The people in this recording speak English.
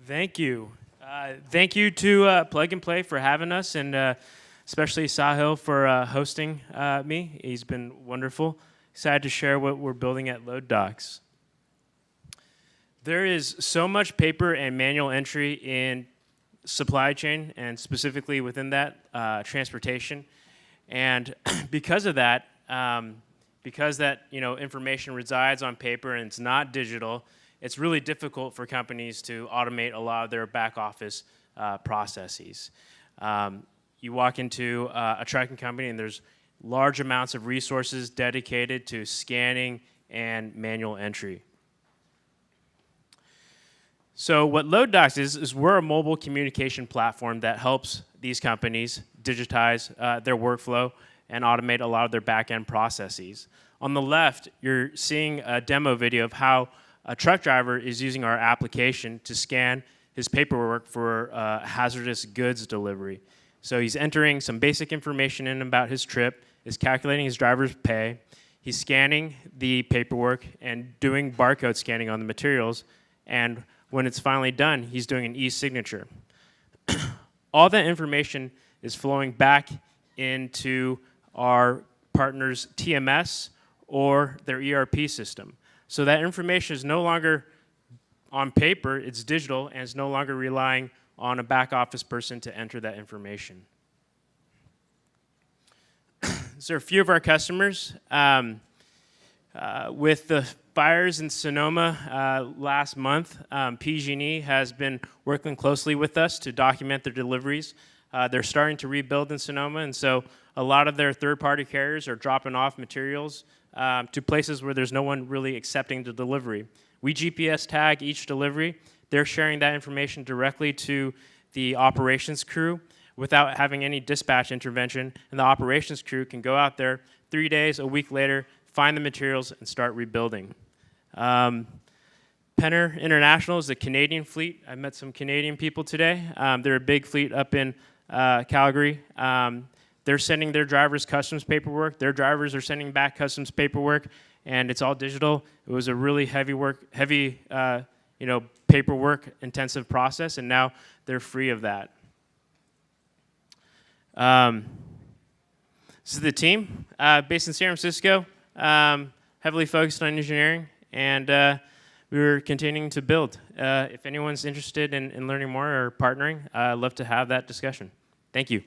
Thank you. Thank you to Plug and Play for having us, and especially Sahil for hosting me. He's been wonderful. Excited to share what we're building at LoadDocs. There is so much paper and manual entry in supply chain, and specifically within that, transportation. And because of that, because that information resides on paper and it's not digital, it's really difficult for companies to automate a lot of their back office processes. You walk into a trucking company and there's large amounts of resources dedicated to scanning and manual entry. So what LoadDocs is we're a mobile communication platform that helps these companies digitize their workflow and automate a lot of their back-end processes. On the left, you're seeing a demo video of how a truck driver is using our application to scan his paperwork for hazardous goods delivery. So he's entering some basic information in about his trip, is calculating his driver's pay, he's scanning the paperwork and doing barcode scanning on the materials, and when it's finally done, he's doing an e-signature. All that information is flowing back into our partner's TMS or their ERP system. So that information is no longer on paper, it's digital, and it's no longer relying on a back office person to enter that information. So a few of our customers, with the fires in Sonoma last month, PG&E has been working closely with us to document their deliveries. They're starting to rebuild in Sonoma, and so a lot of their third-party carriers are dropping off materials to places where there's no one really accepting the delivery. We GPS tag each delivery. They're sharing that information directly to the operations crew without having any dispatch intervention, and the operations crew can go out there 3 days, a week later, find the materials, and start rebuilding. Penner International is a Canadian fleet. I met some Canadian people today. They're a big fleet up in Calgary. They're sending their drivers customs paperwork. Their drivers are sending back customs paperwork, and it's all digital. It was a really heavy paperwork-intensive process, and now they're free of that. This is the team based in San Francisco, heavily focused on engineering, and we're continuing to build. If anyone's interested in learning more or partnering, I'd love to have that discussion. Thank you.